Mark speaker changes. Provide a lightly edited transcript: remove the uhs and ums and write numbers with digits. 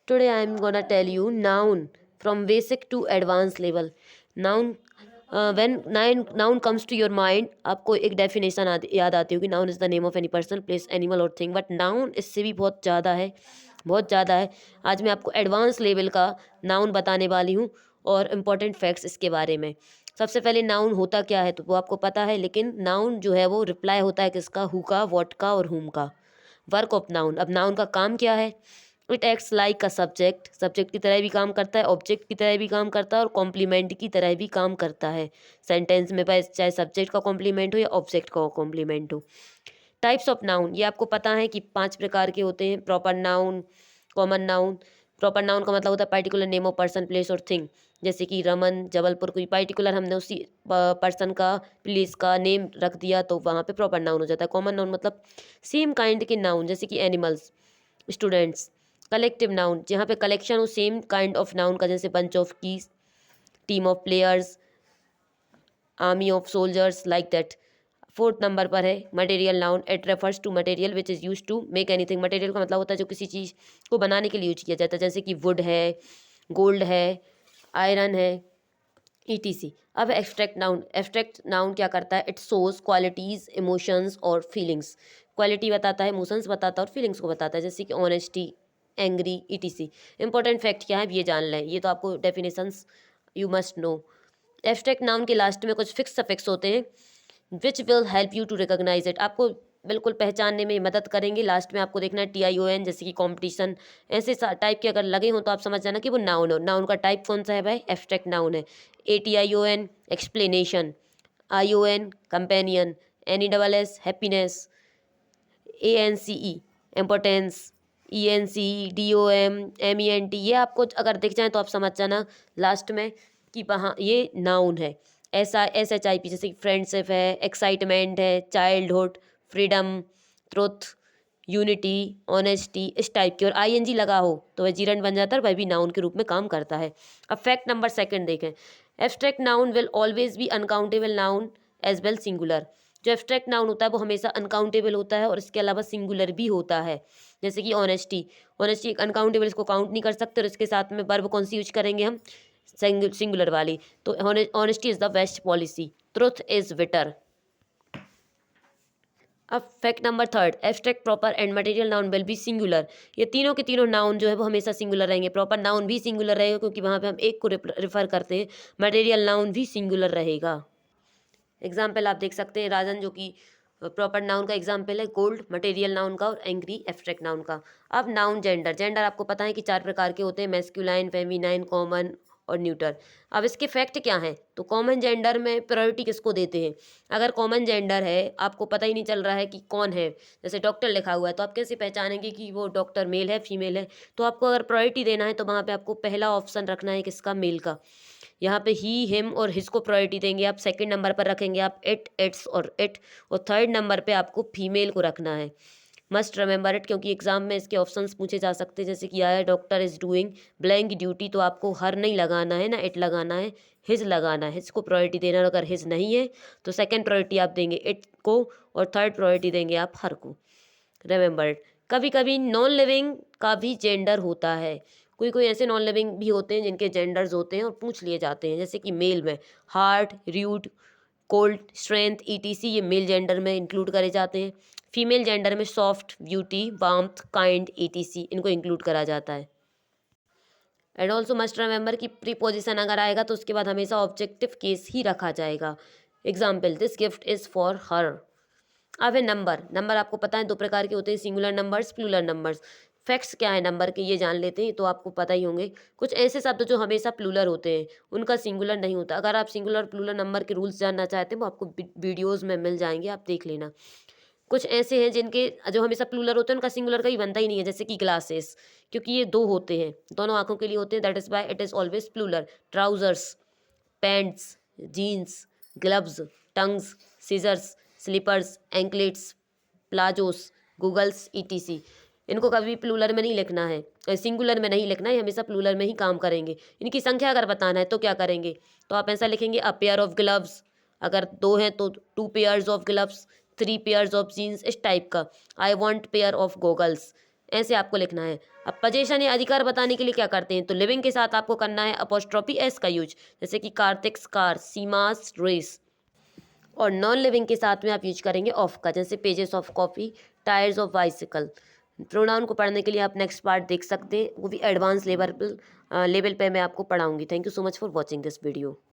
Speaker 1: Today I am gonna tell you noun from basic to advanced level. Noun when noun comes to your mind, आपको एक definition याद आती होगी. Noun is the name of any person, place, animal और thing. But noun इससे भी बहुत ज़्यादा है, बहुत ज़्यादा है. आज मैं आपको एडवांस लेवल का नाउन बताने वाली हूँ और इम्पोर्टेंट फैक्ट्स इसके बारे में. सबसे पहले नाउन होता क्या है तो वो आपको पता है, लेकिन नाउन जो है वो रिप्लाई होता है किसका? हु का, व्हाट का और हुम का. Work of noun. अब नाउन का काम क्या है? It acts like a subject. Subject की तरह भी काम करता है, ऑब्जेक्ट की तरह भी काम करता है और कॉम्प्लीमेंट की तरह भी काम करता है सेंटेंस में, चाहे सब्जेक्ट का कॉम्प्लीमेंट हो या ऑब्जेक्ट का कॉम्प्लीमेंट हो. टाइप्स ऑफ नाउन, ये आपको पता है कि 5 प्रकार के होते हैं. Proper noun, common noun. Proper noun का मतलब होता है particular name of person, place और थिंग. जैसे कि रमन, जबलपुर, कोई पर्टिकुलर हमने उसी पर्सन का, प्लेस का नेम रख दिया तो वहाँ पे प्रॉपर नाउन हो जाता है. कॉमन नाउन मतलब सेम काइंड के नाउन, जैसे कि एनिमल्स, स्टूडेंट्स. कलेक्टिव नाउन, जहाँ पे कलेक्शन हो सेम काइंड ऑफ नाउन का, जैसे bunch of keys, team of players, army of soldiers, like that. 4th number पर है material noun. It refers to material which is use to make anything. Material का मतलब होता है जो किसी चीज़ को बनाने के लिए यूज किया जाता है, जैसे कि वुड है, गोल्ड है, आयरन है, ईटीसी. अब एब्स्ट्रैक्ट नाउन. एब्स्ट्रैक्ट नाउन क्या करता है? इट शोज क्वालिटीज़, इमोशंस और फीलिंग्स. क्वालिटी बताता है, इमोशंस बताता है और फीलिंग्स को बताता है, जैसे कि honesty, angry, etc. Important fact क्या है ये जान लें, ये तो आपको definitions you must know. Abstract noun के लास्ट में कुछ फिक्स सफिक्स होते हैं which will help you to recognise it. आपको बिल्कुल पहचानने में मदद करेंगे. लास्ट में आपको देखना है TION, जैसे कि कंपटीशन. ऐसे टाइप के अगर लगे हों तो आप समझ जाना कि वो नाउन हो. नाउन का टाइप कौन सा है भाई? एब्स्ट्रैक्ट नाउन है. ATION explanation, ION companion, NESS happiness, ANCE importance, ENCE DOM MENT. ये आपको अगर दिख जाए तो आप समझ जाना लास्ट में कि वहाँ ये नाउन है. ऐसा SHIP, जैसे कि फ्रेंडशिप है, एक्साइटमेंट है, childhood, freedom, truth, unity, honesty, इस टाइप की. और ING लगा हो तो वह जीरंड बन जाता है, वह भी नाउन के रूप में काम करता है. अब फैक्ट नंबर 2 देखें. Abstract noun will always be uncountable noun as well singular. जो एब्स्ट्रैक्ट नाउन होता है वो हमेशा अनकाउंटेबल होता है और इसके अलावा सिंगुलर भी होता है. जैसे कि ऑनेस्टी. ऑनेस्टी एक अनकाउंटेबल, इसको काउंट नहीं कर सकते और इसके साथ में वर्ब कौन सी यूज करेंगे हम? सिंगुलर वाली. तो honesty is the best policy. Truth is bitter. अब fact number 3, abstract, proper and material noun will be singular. ये तीनों के तीनों नाउन जो है वो हमेशा सिंगुलर रहेंगे. प्रॉपर नाउन भी सिंगुलर रहेगा क्योंकि वहाँ पे हम एक को रिफर करते हैं. मटेरियल नाउन भी सिंगुलर रहेगा. एग्जाम्पल आप देख सकते हैं राजन, जो कि प्रॉपर नाउन का एग्जाम्पल है. गोल्ड मटेरियल नाउन का और एंग्री एब्स्ट्रैक्ट नाउन का. अब नाउन जेंडर. जेंडर आपको पता है कि 4 प्रकार के होते हैं: मैस्कुलाइन, फेमिनाइन, कॉमन और न्यूटर. अब इसके फैक्ट क्या हैं? तो कॉमन जेंडर में प्रायोरिटी किसको देते हैं? अगर कॉमन जेंडर है, आपको पता ही नहीं चल रहा है कि कौन है, जैसे डॉक्टर लिखा हुआ है तो आप कैसे पहचानेंगे कि वो डॉक्टर मेल है फीमेल है? तो आपको अगर प्रायोरिटी देना है तो वहाँ पे आपको पहला ऑप्शन रखना है किसका? मेल का. यहाँ पे ही, हिम और हिज को प्रायोरिटी देंगे आप. सेकंड नंबर पर रखेंगे आप इट, इट्स और इट. और थर्ड नंबर पे आपको फीमेल को रखना है. मस्ट रिमेंबर इट, क्योंकि एग्जाम में इसके ऑप्शंस पूछे जा सकते हैं, जैसे कि आया doctor is doing blank duty, तो आपको हर नहीं लगाना है ना इट लगाना है, हिज लगाना है. हिज को प्रायोरिटी देना है. अगर हिज नहीं है तो सेकंड प्रायोरिटी आप देंगे इट को और थर्ड प्रायोरिटी देंगे आप हर को. Remember it. कभी कभी नॉन लिविंग का भी जेंडर होता है. कोई कोई ऐसे नॉन लिविंग भी होते हैं जिनके जेंडर्स होते हैं और पूछ लिए जाते हैं, जैसे कि मेल में heart, rude, cold, strength, ETC, ये मेल जेंडर में इंक्लूड करे जाते हैं. फीमेल जेंडर में soft, beauty, warmth, kind, ETC इनको इंक्लूड करा जाता है. एंड ऑल्सो मस्ट रिमेंबर कि प्रीपोजिशन अगर आएगा तो उसके बाद हमेशा ऑब्जेक्टिव केस ही रखा जाएगा. Example, this gift is for her. अब है नंबर. नंबर आपको पता है 2 प्रकार के होते हैं: singular numbers, plural numbers. Facts क्या है नंबर के ये जान लेते हैं, तो आपको पता ही होंगे. कुछ ऐसे शब्द जो हमेशा प्लूरल होते हैं उनका सिंगुलर नहीं होता. अगर आप सिंगुलर प्लूरल नंबर के रूल्स जानना चाहते हैं वो आपको वीडियोज़ में मिल जाएंगे, आप देख लेना. कुछ ऐसे हैं जिनके जो हमेशा प्लूरल होते हैं उनका सिंगुलर कहीं बनता ही नहीं है, जैसे कि ग्लासेस, क्योंकि ये 2 होते हैं, दोनों आंखों के लिए होते हैं. That is why it is always plural. Trousers, pants, jeans, gloves, tongs, scissors, slippers, anklets, palazzos, goggles, ETC. इनको कभी प्लूरल में नहीं लिखना है, सिंगुलर में नहीं लिखना है, हमेशा प्लूरल में ही काम करेंगे. इनकी संख्या अगर बताना है तो क्या करेंगे? तो आप ऐसा लिखेंगे: अ पेयर ऑफ ग्लव्स. अगर 2 हैं तो 2 pairs of gloves, 3 pairs of jeans, इस टाइप का. I want pair of goggles. ऐसे आपको लिखना है। अब पोजीशन या अधिकार बताने के लिए क्या करते हैं, तो लिविंग के साथ आपको करना है अपॉस्ट्रोफी एस का यूज, जैसे कि कार्तिक्स कार, सीमास रेस। और नॉन लिविंग के साथ में आप यूज करेंगे ऑफ का, जैसे pages of coffee, tyres of bicycle. Pronoun को पढ़ने के लिए आप नेक्स्ट पार्ट देख सकते हैं, वो भी एडवांस लेवल पे मैं आपको पढ़ाऊंगी। Thank you so much for watching this video.